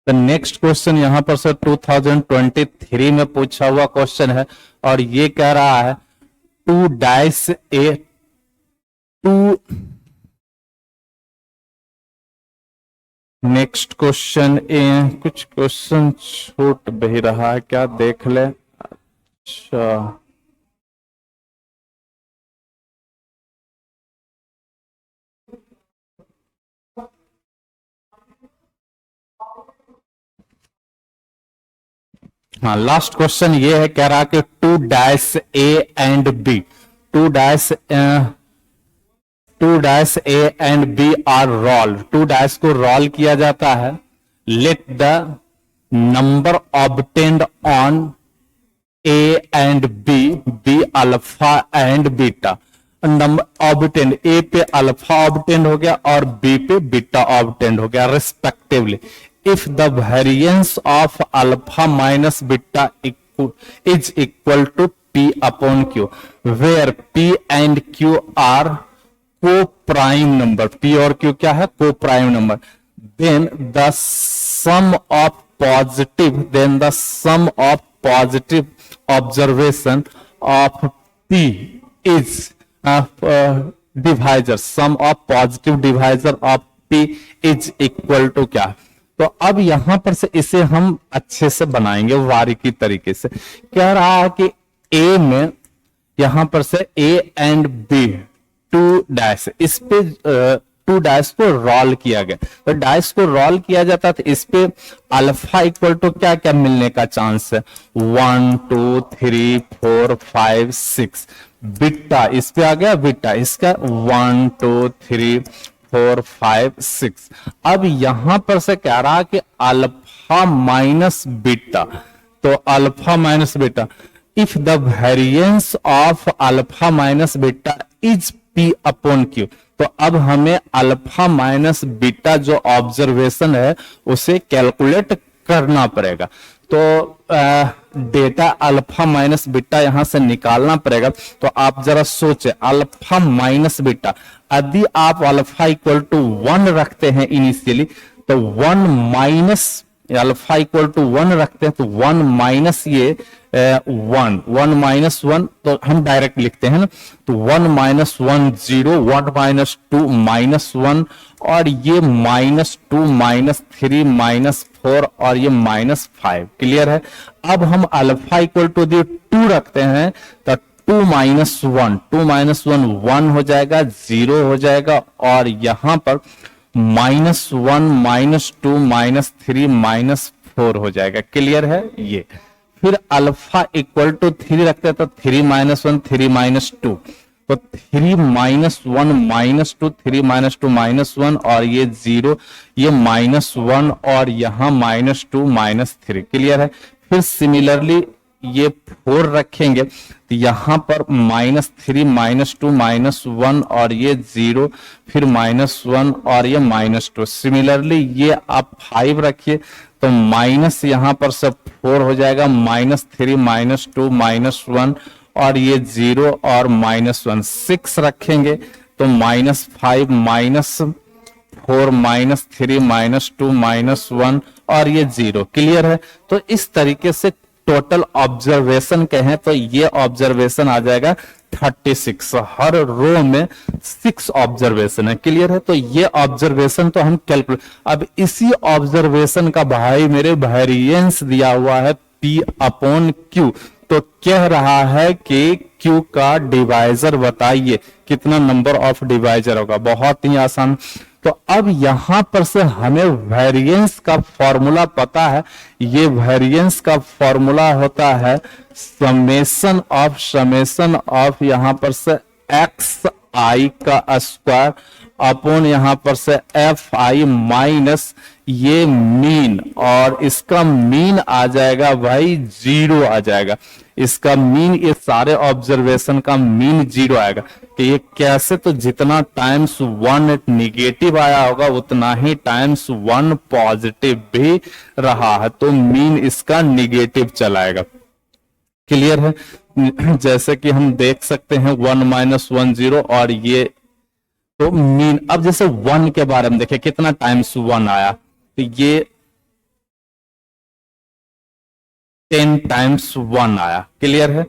तो next question यहां पर से 2023 में पूछा हुआ क्वेश्चन है और ये कह रहा है नेक्स्ट क्वेश्चन कुछ क्वेश्चन छूट भी रहा है क्या, देख ले। अच्छा हाँ, लास्ट क्वेश्चन ये है, कह रहा कि 2-A and B, 2-A and B are rolled, 2 को रोल किया जाता है। Let the number obtained on A and B alpha and beta. Number obtained, A पे अल्फा ऑब्टेन्ड हो गया और बी पे बीटा ऑब्टेन्ड हो गया respectively. if the variance of alpha minus beta is equal to P upon Q, where P and Q are co-prime number, P और Q क्या है, co-prime number, then the sum of positive observation of P is divisor, sum of positive divisor of P is equal to क्या। तो अब यहां पर से इसे हम अच्छे से बनाएंगे बारीकी तरीके से। कह रहा है कि ए में यहां पर से ए एंड बी 2 इस पे 2 को रोल किया गया। तो डाइस को रोल किया जाता तो इस पे अल्फा इक्वल टू क्या क्या मिलने का चांस है, 1 2 3 4 5 6। बीटा इस पे आ गया, बीटा इसका 1 2 3 4 5 6। अब यहां पर से कह रहा कि अल्फा माइनस बीटा, तो alpha minus beta, if the variance of alpha minus beta is P upon Q। तो अब हमें अल्फा माइनस बीटा जो ऑब्जर्वेशन है उसे कैलकुलेट करना पड़ेगा। तो डेटा अल्फा माइनस बीटा यहां से निकालना पड़ेगा। तो आप जरा सोचे, अल्फा माइनस बीटा, यदि आप अल्फा इक्वल टू 1 रखते हैं इनिशियली, तो 1 माइनस अल्फा इक्वल टू 1 रखते हैं, तो 1 माइनस ये 1 माइनस 1, तो हम डायरेक्ट लिखते हैं ना, तो 1 माइनस 1 0, 1 माइनस 2 माइनस 1, और ये -2 -3 -4 और ये -5। क्लियर है। अब हम अल्फा इक्वल टू 2 रखते हैं, तो 2 माइनस 1 1 हो जाएगा, 0 हो जाएगा, और यहां पर -1 -2 -3 -4 हो जाएगा। क्लियर है ये। फिर अल्फा इक्वल टू 3 रखते हैं, तो 3 -1 3 -2, तो 3 -1 -2 3 -2 -1, और ये 0, ये -1, और यहां -2 -3। क्लियर है। फिर सिमिलरली ये 4 रखेंगे, तो यहां पर -3 -2 -1, और ये 0, फिर -1 और ये -2। सिमिलरली ये आप 5 रखिए, तो माइनस यहां पर सब 4 हो जाएगा, -3 -2 -1, और ये 0 और -1। 6 रखेंगे, तो -5 -4 -3 -2 -1, और ये 0। क्लियर है। तो इस तरीके से टोटल ऑब्जर्वेशन कहें तो ये ऑब्जर्वेशन आ जाएगा 36। हर रो में 6 ऑब्जर्वेशन है। क्लियर है। तो ये ऑब्जर्वेशन तो हम कैलकुलेट, अब इसी ऑब्जर्वेशन का भाई मेरे वेरिएंस दिया हुआ है P अपॉन Q। तो कह रहा है कि Q का डिवाइजर बताइए, कितना नंबर ऑफ डिवाइजर होगा। बहुत ही आसान। तो अब यहां पर से हमें वेरिएंस का फॉर्मूला पता है। ये वेरिएंस का फॉर्मूला होता है समेशन ऑफ यहां पर से xi का स्क्वायर अपॉन यहां पर से fi माइनस ये मीन, और इसका मीन आ जाएगा भाई 0 आ जाएगा। इसका मीन, ये सारे ऑब्जर्वेशन का मीन 0 आएगा। कि ये कैसे, तो जितना टाइम्स 1 निगेटिव आया होगा उतना ही टाइम्स 1 पॉजिटिव भी रहा है, तो मीन इसका निगेटिव चलाएगा। क्लियर है। जैसे कि हम देख सकते हैं 1 -1 0, और ये तो मीन। अब जैसे 1 के बारे में देखें, कितना टाइम्स 1 आया, तो ये 10 टाइम्स 1 आया। क्लियर है?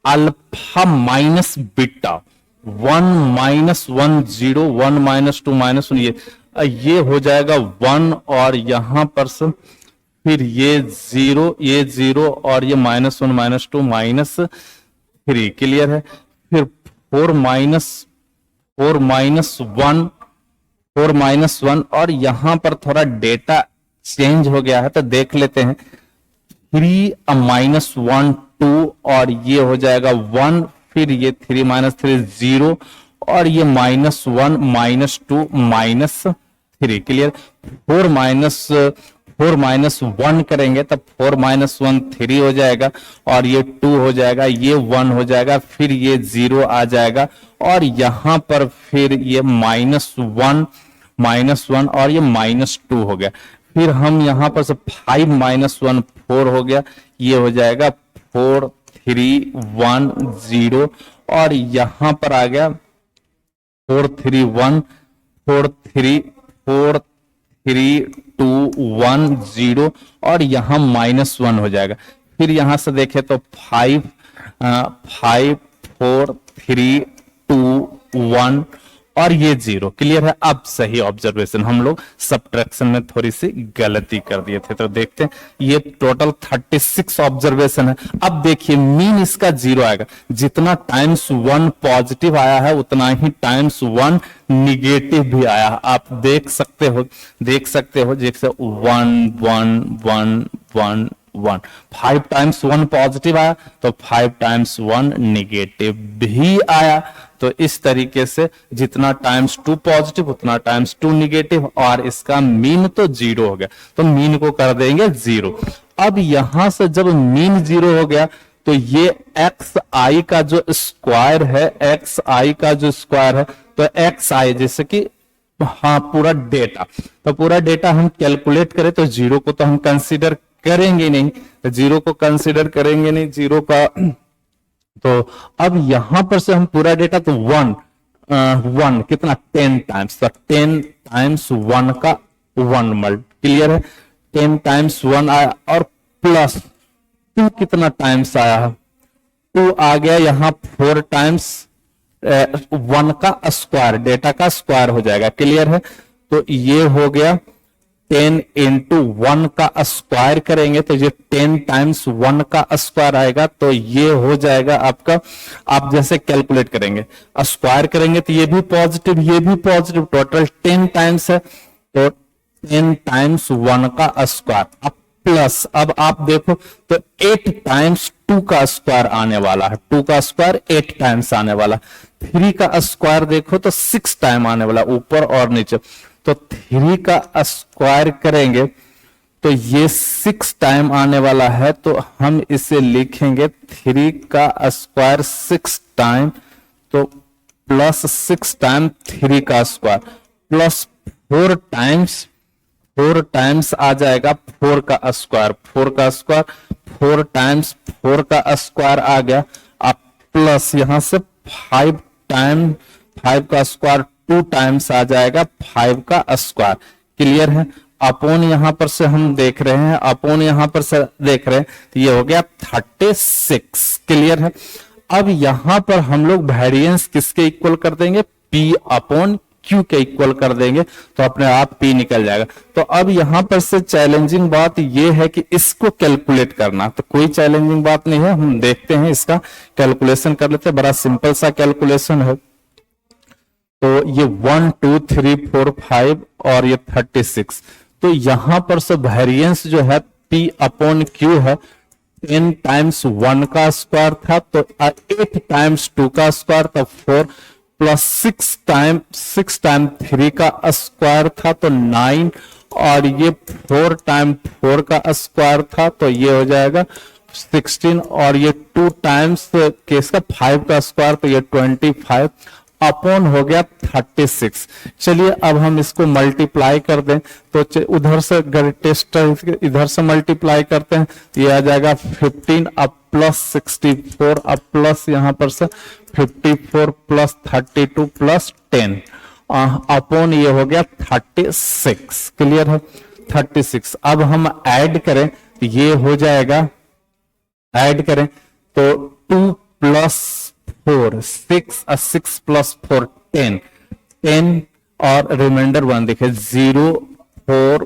अल्फा माइनस बीटा, 1 - 1 0 1 - 2 - 1 ये हो जाएगा 1 और यहां पर से फिर ये जीरो और ये -1 - 2 - 3। क्लियर है? फिर 4 - 1 और यहां पर थोड़ा डेटा चेंज हो गया है तो देख लेते हैं। 3 - 1 - 2 और ये हो जाएगा 1, फिर ये 3 - 3 0 और ये -1 - 2 - 3। क्लियर? 4 - 1 करेंगे तब 4 - 1 3 हो जाएगा और ये 2 हो जाएगा, ये 1 हो जाएगा, फिर ये 0 आ जाएगा और यहां पर फिर ये -1 और ये -2 हो गया। फिर हम यहां पर से 5 - 1 4 हो गया, ये हो जाएगा 4 3 1 0 और यहां पर आ गया 4 3 1 4 3 4 3 2 1 0 और यहां -1 हो जाएगा। फिर यहां से देखें तो 5 5 4 3 2 1 और ये 0। क्लियर है? अब सही ऑब्जर्वेशन, हम लोग सब्ट्रैक्शन में थोड़ी सी गलती कर दिए थे। तो देखते हैं, ये टोटल 36 ऑब्जर्वेशन है। अब देखिए मीन इसका 0 आएगा। जितना टाइम्स 1 पॉजिटिव आया है उतना ही टाइम्स 1 निगेटिव भी आया है। आप देख सकते हो जैसे 1 1 1 1 1 5 टाइम्स 1 पॉजिटिव आया तो 5 टाइम्स 1 निगेटिव भी आया। तो इस तरीके से जितना टाइम्स 2 पॉजिटिव उतना टाइम्स 2 निगेटिव और इसका मीन तो 0 हो गया, तो मीन को कर देंगे 0। अब यहां से जब मीन 0 हो गया तो ये एक्स आई का जो स्क्वायर है, एक्स आई का जो स्क्वायर है, तो एक्स आई जैसे कि हाँ पूरा डेटा, तो पूरा डेटा हम कैलकुलेट करें तो 0 को तो हम कंसीडर करेंगे नहीं, तो 0 को कंसीडर करेंगे नहीं, 0 का। तो अब यहां पर से हम पूरा डेटा तो 1 कितना 10 टाइम्स, तो 10 टाइम्स 1 का 1 मल्ट। क्लियर है? 10 टाइम्स 1 आया और प्लस 2 कितना टाइम्स आया है, 2 आ गया यहां 4 टाइम्स 1 का स्क्वायर, डेटा का स्क्वायर हो जाएगा। क्लियर है? तो ये हो गया 10 इंटू 1 का स्क्वायर करेंगे तो ये 10 टाइम्स 1 का स्क्वायर आएगा, तो ये हो जाएगा आपका। आप जैसे कैलकुलेट करेंगे स्क्वायर करेंगे तो ये भी पॉजिटिव ये भी पॉजिटिव, टोटल 10 टाइम्स है, तो 10 टाइम्स 1 का स्क्वायर। अब प्लस, अब आप देखो तो 8 टाइम्स 2 का स्क्वायर आने वाला है, 2 का स्क्वायर 8 टाइम्स आने वाला। 3 का स्क्वायर देखो तो 6 टाइम आने वाला, ऊपर और नीचे। तो 3 का स्क्वायर करेंगे तो ये 6 टाइम आने वाला है, तो हम इसे लिखेंगे 3 का स्क्वायर 6 टाइम, तो प्लस 6 टाइम 3 का स्क्वायर प्लस 4 टाइम्स आ जाएगा 4 का स्क्वायर, 4 का स्क्वायर 4 टाइम्स 4 का स्क्वायर आ गया। अब प्लस यहां से 5 टाइम 5 का स्क्वायर 2 टाइम्स आ जाएगा 5 का स्क्वायर। क्लियर है? अपॉन यहां पर से हम देख रहे हैं, अपॉन यहां पर से देख रहे हैं, तो ये हो गया 36। क्लियर है? अब यहां पर हम लोग वेरिएंस किसके इक्वल कर देंगे, P अपॉन Q के इक्वल कर देंगे, तो अपने आप P निकल जाएगा। तो अब यहां पर से चैलेंजिंग बात यह है कि इसको कैलकुलेट करना, तो कोई चैलेंजिंग बात नहीं है, हम देखते हैं इसका कैलकुलेशन कर लेते हैं। बड़ा सिंपल सा कैलकुलेशन है। तो ये 1 2 3 4 5 और ये 36, तो यहां पर से वेरिएंस जो है P अपॉन Q है। 10 टाइम्स 1 का स्क्वायर था तो 8 टाइम्स 2 का स्क्वायर था 4, प्लस 6 टाइम 3 का स्क्वायर था तो 9, और ये 4 टाइम 4 का स्क्वायर था तो ये हो जाएगा 16, और ये 2 टाइम्स केस का 5 का स्क्वायर तो ये 25 अपॉन हो गया 36। चलिए अब हम इसको मल्टीप्लाई कर दें, तो उधर से टेस्ट इधर से मल्टीप्लाई करते हैं, ये आ जाएगा 15 प्लस 64, अब प्लस यहां पर से 54 प्लस 32 प्लस 10 अपॉन ये हो गया 36। क्लियर है? 36। अब हम ऐड करें तो ये हो जाएगा, ऐड करें तो 2 प्लस 4 6, 6 प्लस 4 10, 10 और रिमाइंडर 1 देखिए 0 4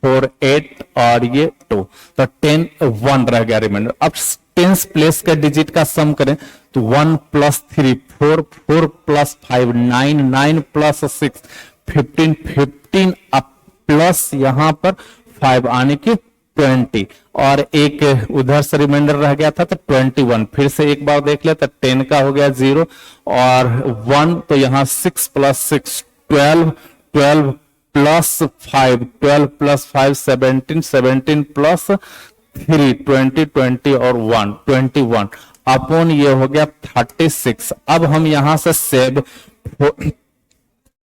4 8 और ये 2, तो 10 1 रह गया रिमाइंडर। अब टेंस प्लेस का डिजिट का सम करें तो 1 प्लस 3 4, 4 प्लस 5 9, 9 प्लस 6 15, 15 अब प्लस यहां पर 5 आने की 20 और एक उधर से रिमाइंडर रह गया था तो 21। फिर से एक बार देख ले तो 10 का हो गया 0 और 1, तो यहां 6 प्लस 6 12, 12 प्लस 5 12 प्लस 5 17, 17 प्लस 3 20, 20 और 1 21 अपॉन ये हो गया 36। अब हम यहां से सेव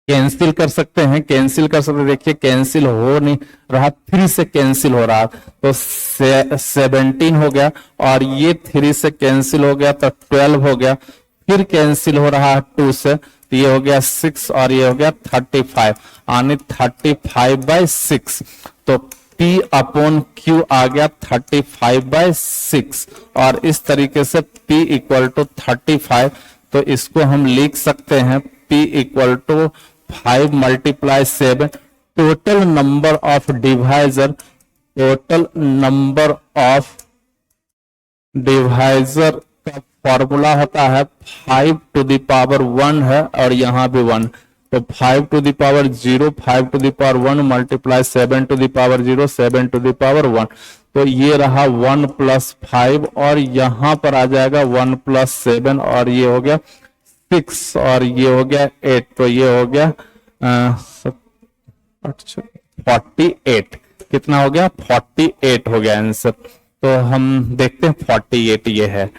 कैंसिल कर सकते हैं, कैंसिल कर सकते हैं। देखिए कैंसिल हो नहीं रहा, 3 से कैंसिल हो रहा तो 17 हो गया और ये 3 से कैंसिल हो गया तो 12 हो गया, फिर कैंसिल हो रहा है 2 से तो ये हो गया 6 और ये हो गया 35 यानी 35/6। तो P अपॉन Q आ गया 35/6 और इस तरीके से P इक्वल टू 35, तो इसको हम लिख सकते हैं P equal to 5 multiply 7। Total number of divisor, total number of divisor का फॉर्मूला होता है 5 टू द पावर 1 है और यहां भी 1, तो 5 to the power 0, 5 to the power 1 multiply 7 to the power 0, 7 to the power 1, तो ये रहा 1 प्लस 5 और यहां पर आ जाएगा 1 प्लस 7 और ये हो गया 6 और ये हो गया 8, तो ये हो गया 48। कितना हो गया? 48 हो गया आंसर। तो हम देखते हैं 48 ये है।